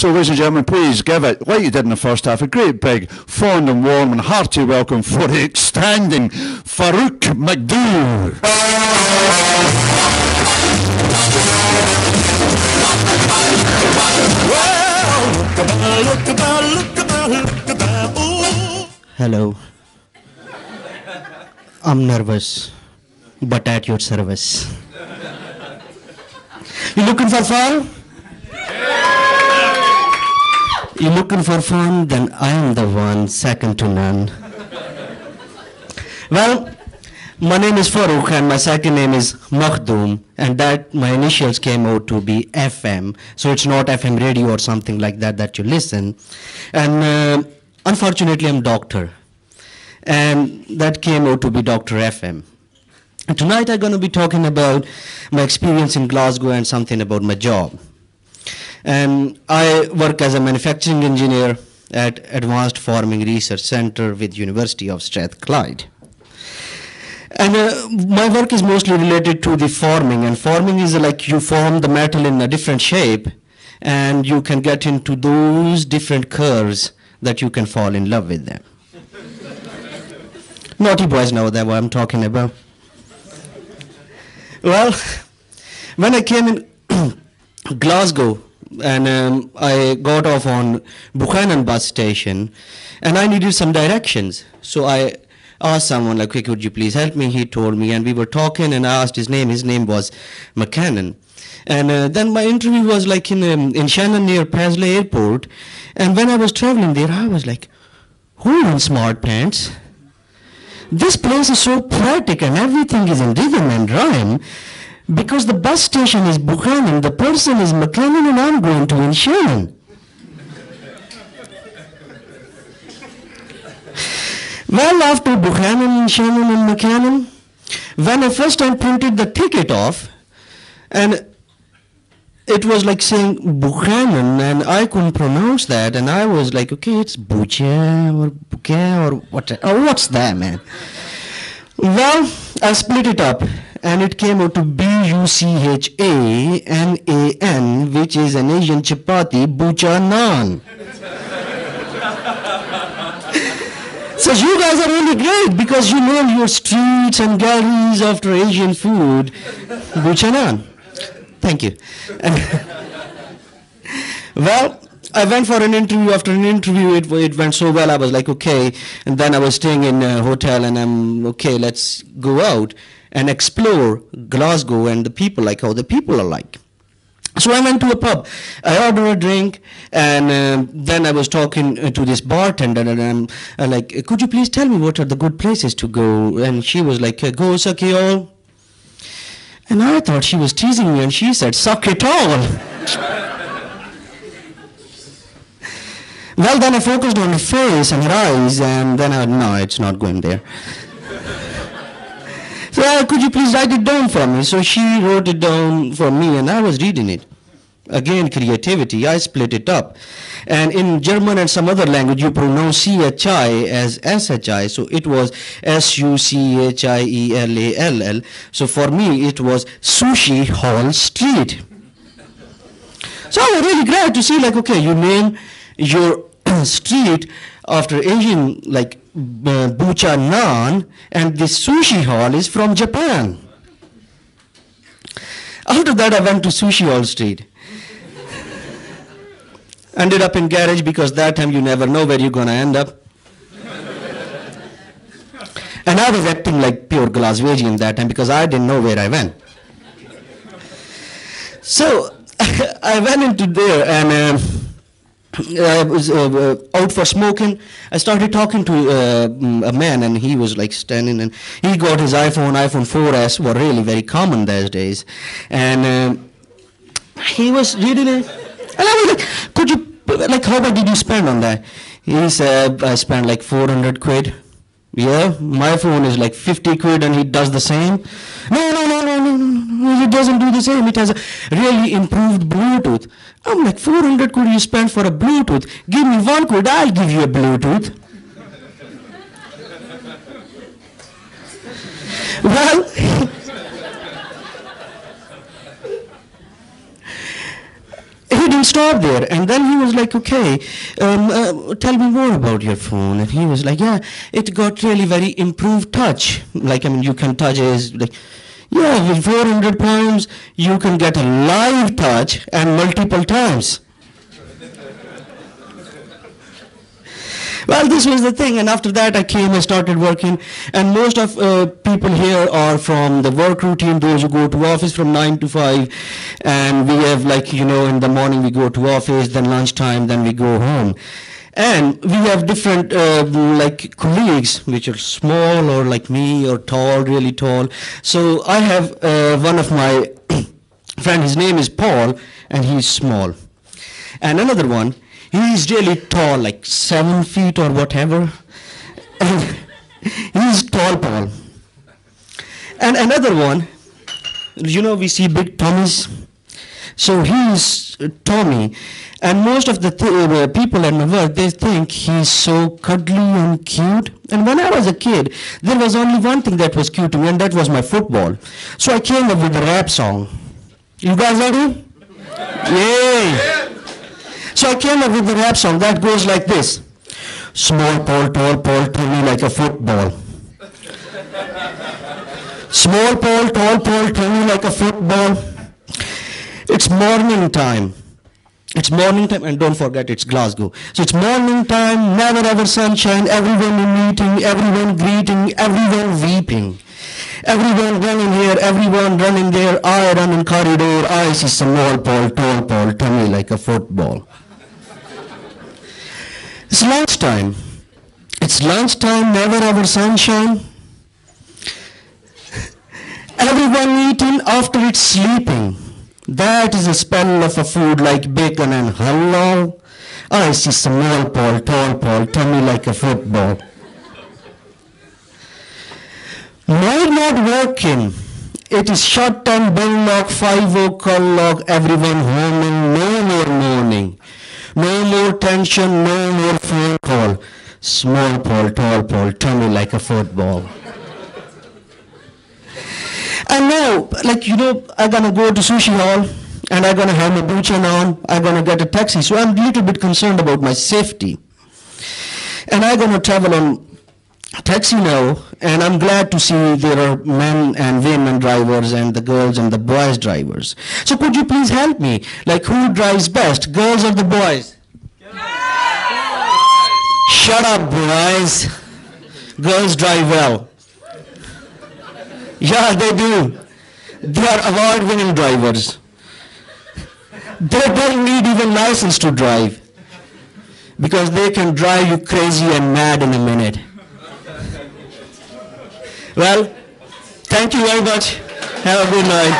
So, ladies and gentlemen, please give it, like you did in the first half, a great big, fond and warm and hearty welcome for the outstanding Farouk McDoo. Hello. I'm nervous, but at your service. You looking for fun? You looking for fun? Then I am the one, second to none. Well, my name is Farouk and my second name is Makhdoom, and that my initials came out to be FM, so it's not FM radio or something like that that you listen. And unfortunately, I'm doctor, and that came out to be Dr. FM. And tonight I'm going to be talking about my experience in Glasgow and something about my job. And I work as a manufacturing engineer at Advanced Farming Research Center with University of Strathclyde. And my work is mostly related to the forming, and forming is like you form the metal in a different shape, and you can get into those different curves that you can fall in love with them. Naughty boys know that what I'm talking about. Well, when I came in Glasgow, and I got off on Buchanan bus station, and I needed some directions. So I asked someone, like, "Hey, could you please help me?" He told me, and we were talking, and I asked his name. His name was McCannon. And then my interview was like in Shannon near Paisley Airport. And when I was traveling there, I was like, "Hold on, smart pants. This place is so poetic, and everything is in rhythm and rhyme. Because the bus station is Buchanan, the person is McCannon, and I'm going to in Shannon." Well, after Buchanan, Shannon, and McCannon, when I first time printed the ticket off, and it was like saying Buchanan, and I couldn't pronounce that, and I was like, okay, it's Bucha or Bucha or what? Oh, what's that, man? Well, I split it up, and it came out to Buchanan, which is an Asian chapati, Bucha Naan. So you guys are really great because you know your streets and galleries after Asian food. Bucha Naan. Thank you. Well, I went for an interview. After an interview, it went so well. I was like, okay. And then I was staying in a hotel, and I'm okay. Let's go out and explore Glasgow and the people, like how the people are like. So I went to a pub. I ordered a drink, and then I was talking to this bartender, and I'm like, "Could you please tell me what are the good places to go?" And she was like, "Go suck it all." And I thought she was teasing me, and she said, "Suck it all." Well, then I focused on her face and her eyes, and then I no, it's not going there. So could you please write it down for me? So she wrote it down for me, and I was reading it. Again, creativity. I split it up. And in German and some other language, you pronounce CHI as SHI. So it was SUCHIELALL. So for me, it was Sushi Hall Street. So I was really glad to see, like, okay, you name your street after Asian, like, Bucha Naan, and this sushi hall is from Japan. After that, I went to Sushi Hall Street. Ended up in garage because that time you never know where you're gonna end up. And I was acting like pure Glaswegian that time because I didn't know where I went. So I went into there, and I was out for smoking. I started talking to a man, and he was like standing, and he got his iPhone 4S, were really very common those days, and he was reading it, and I was like, "Could you, like, how much did you spend on that?" He said, "I spent like 400 quid. Yeah, my phone is like 50 quid, and he does the same." No, it doesn't do the same. It has a really improved Bluetooth. I'm like, 400 quid you spend for a Bluetooth. Give me 1 quid, I'll give you a Bluetooth. Well, he didn't stop there. And then he was like, okay, tell me more about your phone. And he was like, yeah, it got really very improved touch. Like, I mean, you can touch it, like, yeah, with 400 pounds, you can get a live touch and multiple times. Well, this was the thing, and after that I came and started working, and most of people here are from the work routine, those who go to office from 9 to 5, and we have, like, you know, in the morning we go to office, then lunchtime, then we go home. And we have different like colleagues which are small or like me or tall, really tall. So I have one of my friend, his name is Paul, and he's small. And another one, he's really tall, like 7 feet or whatever. And he's tall Paul. And another one, you know, we see big Tommies. So he's Tommy. And most of the people at my work, they think he's so cuddly and cute. And when I was a kid, there was only one thing that was cute to me, and that was my football. So I came up with a rap song. You guys ready? Yay! So I came up with a rap song that goes like this. Small Paul, tall Paul, to me like a football. Small Paul, tall Paul, to me like a football. It's morning time. It's morning time, and don't forget it's Glasgow. So it's morning time, never ever sunshine, everyone in meeting, everyone greeting, everyone weeping. Everyone running here, everyone running there, I run in corridor, I see small Paul, tall Paul, to me like a football. It's lunchtime. It's lunchtime, never ever sunshine. Everyone eating after it's sleeping. That is a spell of a food like bacon and hello. I see small Paul, tall Paul, to me like a football. Night not working. It is shut and bell lock, 5 o'clock, everyone homing, no more mourning. No more tension, no more phone call. Small Paul, tall Paul, to me like a football. And now, like, you know, I'm gonna go to sushi hall, and I'm gonna have my boots on, I'm gonna get a taxi, so I'm a little bit concerned about my safety. And I'm gonna travel on taxi now, and I'm glad to see there are men and women drivers and the girls and the boys drivers. So could you please help me? Like, who drives best, girls or the boys? Shut up, boys. Girls drive well. Yeah, they do. They are award-winning drivers. They don't need even license to drive, because they can drive you crazy and mad in a minute. Well, thank you very much. Have a good night.